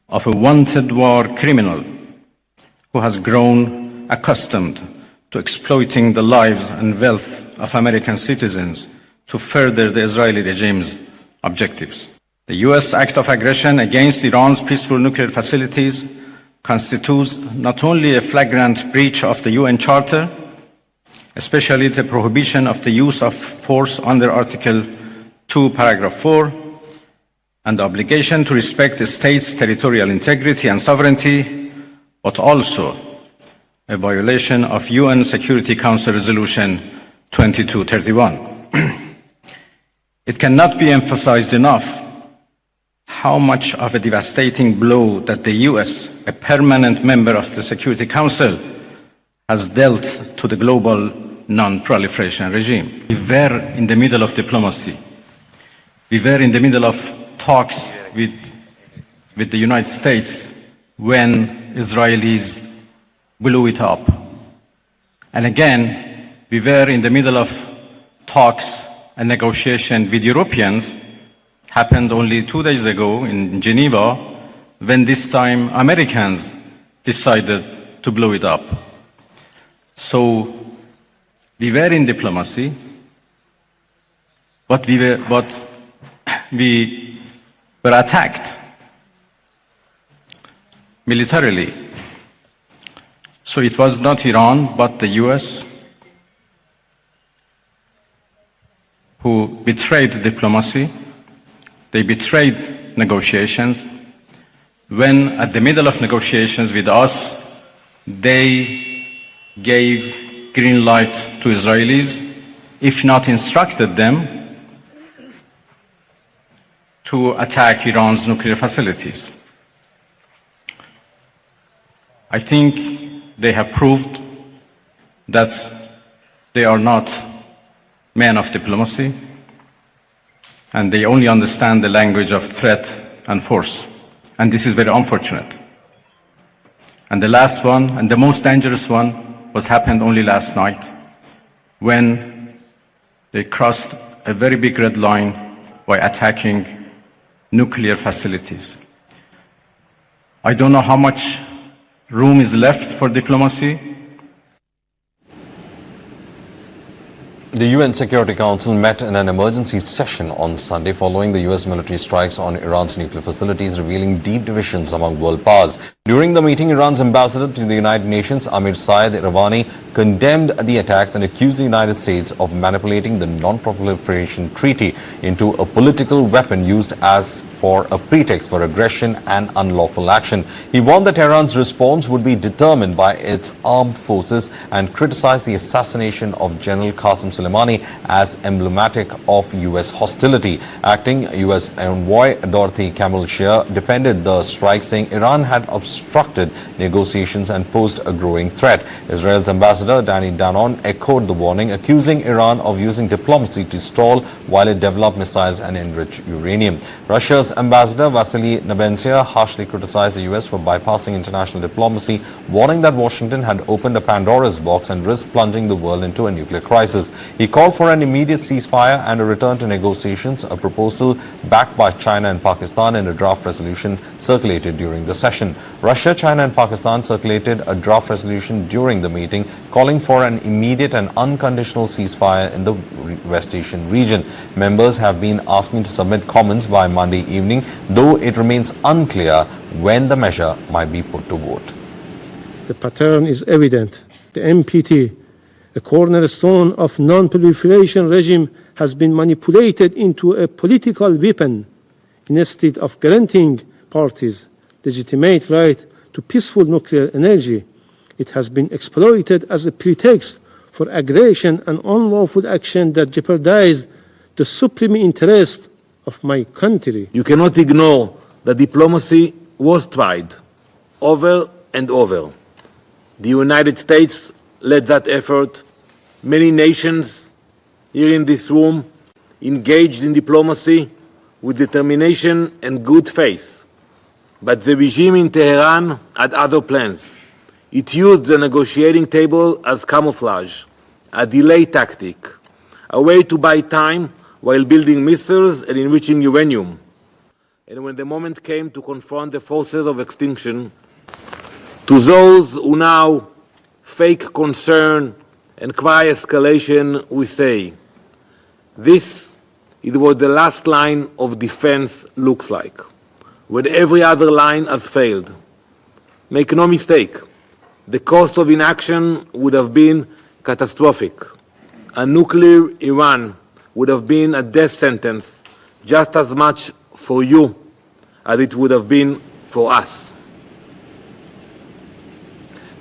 of a wanted war criminal who has grown accustomed to exploiting the lives and wealth of American citizens to further the Israeli regime's objectives. The U.S. act of aggression against Iran's peaceful nuclear facilities constitutes not only a flagrant breach of the UN Charter, especially the prohibition of the use of force under Article 2, Paragraph 4, and the obligation to respect the state's territorial integrity and sovereignty, but also a violation of UN Security Council Resolution 2231. It cannot be emphasized enough how much of a devastating blow that the US, a permanent member of the Security Council, has dealt to the global non-proliferation regime. We were in the middle of diplomacy. We were in the middle of talks with the United States when Israelis blew it up. And again, we were in the middle of talks and negotiation with Europeans, happened only 2 days ago in Geneva, when this time Americans decided to blow it up. So we were in diplomacy, but we were attacked militarily. So it was not Iran, but the US who betrayed diplomacy. They betrayed negotiations. When at the middle of negotiations with us, they gave green light to Israelis, if not instructed them to attack Iran's nuclear facilities. I think they have proved that they are not men of diplomacy, and they only understand the language of threat and force. And this is very unfortunate. And the last one, and the most dangerous one, was happened only last night, when they crossed a very big red line by attacking nuclear facilities. I don't know how much room is left for diplomacy.
The UN Security Council met in an emergency session on Sunday following the US military strikes on Iran's nuclear facilities, revealing deep divisions among world powers. During the meeting, Iran's ambassador to the United Nations, Amir Saeed Iravani, condemned the attacks and accused the United States of manipulating the Non-Proliferation Treaty into a political weapon used as for a pretext for aggression and unlawful action. He warned that Tehran's response would be determined by its armed forces and criticized the assassination of General Qasem Soleimani as emblematic of U.S. hostility. Acting U.S. envoy Dorothy Campbell-Shear defended the strike, saying Iran had obstructed negotiations and posed a growing threat. Israel's ambassador Danny Danon echoed the warning, accusing Iran of using diplomacy to stall while it developed missiles and enriched uranium. Russia's ambassador Vasily Nebenzia harshly criticized the U.S. for bypassing international diplomacy, warning that Washington had opened a Pandora's box and risked plunging the world into a nuclear crisis. He called for an immediate ceasefire and a return to negotiations, a proposal backed by China and Pakistan in a draft resolution circulated during the session. Russia, China and Pakistan circulated a draft resolution during the meeting, calling for an immediate and unconditional ceasefire in the West Asian region. Members have been asking to submit comments by Monday evening, though it remains unclear when the measure might be put to vote.
The pattern is evident. The NPT, a cornerstone of non-proliferation regime, has been manipulated into a political weapon. Instead of granting parties legitimate right to peaceful nuclear energy, it has been exploited as a pretext for aggression and unlawful action that jeopardize the supreme interest of my country.
You cannot ignore that diplomacy was tried over and over. The United States led that effort. Many nations here in this room engaged in diplomacy with determination and good faith. But the regime in Tehran had other plans. It used the negotiating table as camouflage, a delay tactic, a way to buy time while building missiles and enriching uranium. And when the moment came to confront the forces of extinction, to those who now fake concern and cry escalation, we say, this is what the last line of defense looks like, when every other line has failed. Make no mistake, the cost of inaction would have been catastrophic. A nuclear Iran would have been a death sentence just as much for you as it would have been for us.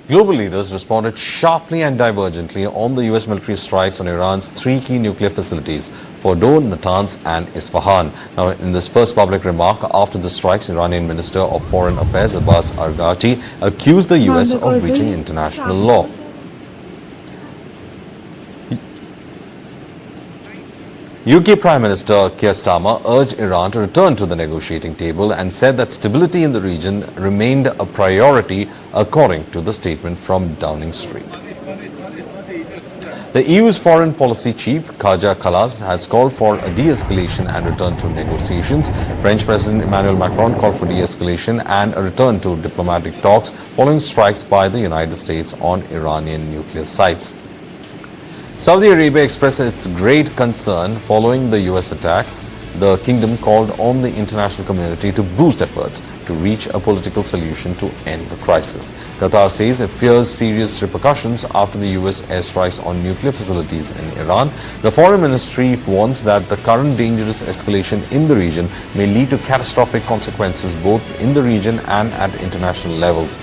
Global leaders responded sharply and divergently on the US military strikes on Iran's three key nuclear facilities, Fordow, Natanz and Isfahan. Now, in this first public remark after the strikes, Iranian Minister of Foreign Affairs Abbas Araghchi accused the US of breaching international law. UK Prime Minister Keir Starmer urged Iran to return to the negotiating table and said that stability in the region remained a priority, according to the statement from Downing Street. The EU's foreign policy chief, Kaja Kallas, has called for a de-escalation and return to negotiations. French President Emmanuel Macron called for de-escalation and a return to diplomatic talks following strikes by the United States on Iranian nuclear sites. Saudi Arabia expressed its great concern following the US attacks. The kingdom called on the international community to boost efforts to reach a political solution to end the crisis. Qatar says it fears serious repercussions after the US airstrikes on nuclear facilities in Iran. The foreign ministry warns that the current dangerous escalation in the region may lead to catastrophic consequences both in the region and at international levels.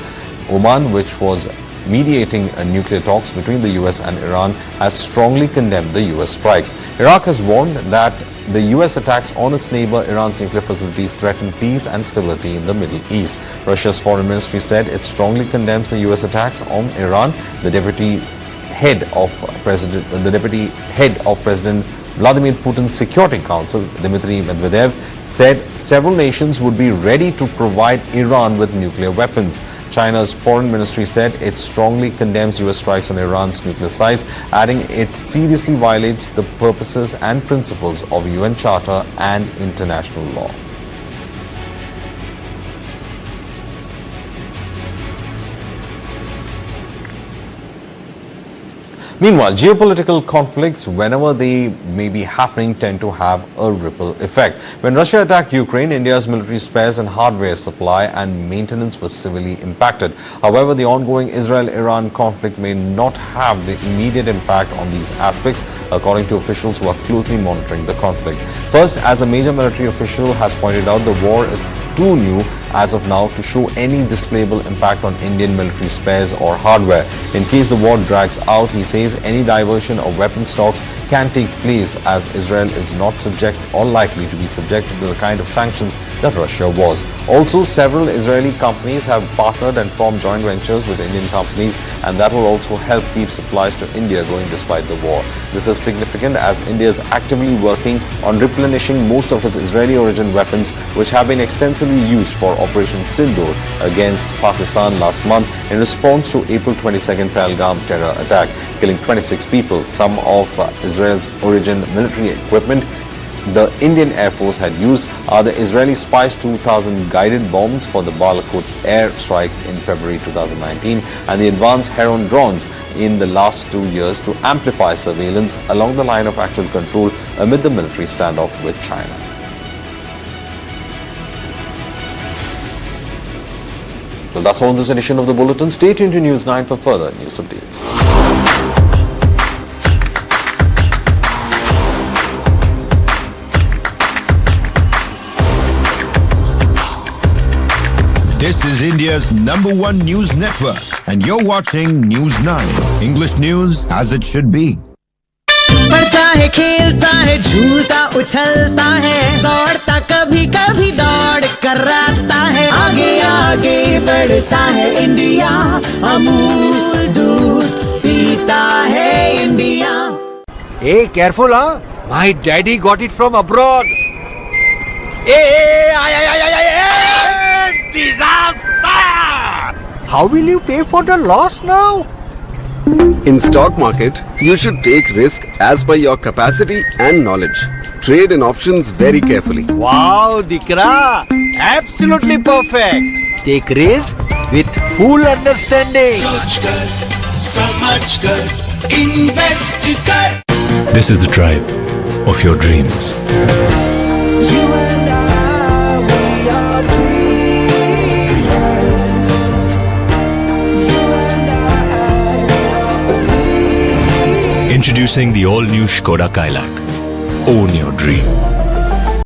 Oman, which was mediating nuclear talks between the US and Iran, has strongly condemned the US strikes. Iraq has warned that the US attacks on its neighbor Iran's nuclear facilities threaten peace and stability in the Middle East. Russia's foreign ministry said it strongly condemns the US attacks on Iran. The deputy head of President Vladimir Putin's Security Council, Dmitry Medvedev, said several nations would be ready to provide Iran with nuclear weapons. China's foreign ministry said it strongly condemns US strikes on Iran's nuclear sites, adding it seriously violates the purposes and principles of UN Charter and international law. Meanwhile, geopolitical conflicts, whenever they may be happening, tend to have a ripple effect. When Russia attacked Ukraine, India's military spares and hardware supply and maintenance was severely impacted. However, the ongoing Israel-Iran conflict may not have the immediate impact on these aspects, according to officials who are closely monitoring the conflict. First, as a major military official has pointed out, the war is too new as of now to show any displayable impact on Indian military spares or hardware. In case the war drags out, he says any diversion of weapon stocks can take place as Israel is not subject or likely to be subjected to the kind of sanctions that Russia was. Also, several Israeli companies have partnered and formed joint ventures with Indian companies, and that will also help keep supplies to India going despite the war. This is significant as India is actively working on replenishing most of its Israeli origin weapons, which have been extensively used for Operation Sindoor against Pakistan last month in response to April 22nd Pahalgam terror attack, killing 26 people. Some of Israel's origin military equipment the Indian Air Force had used are the Israeli Spice 2000 guided bombs for the Balakot air strikes in February 2019 and the advanced Heron drones in the last 2 years to amplify surveillance along the line of actual control amid the military standoff with China. Well, that's all in this edition of the Bulletin. Stay tuned to News 9 for further news updates.
This is India's #1 news network, and you're watching News 9, English news as it should be.
पढ़ता है, खेलता है, झूलता उछलता है, दौड़ता कभी कभी दौड़ कराता है, आगे आगे बढ़ता है इंडिया, अमूल दूध पीता है India.
Hey, careful, huh? My daddy got it from abroad. Hey, disaster! how will you pay for the loss now?
In stock market, you should take risk as per your capacity and knowledge. Trade in options very carefully.
Wow, Dikra! Absolutely perfect. Take risk with full understanding.
This is the drive of your dreams. Introducing the all-new Skoda Kailak. Own your dream.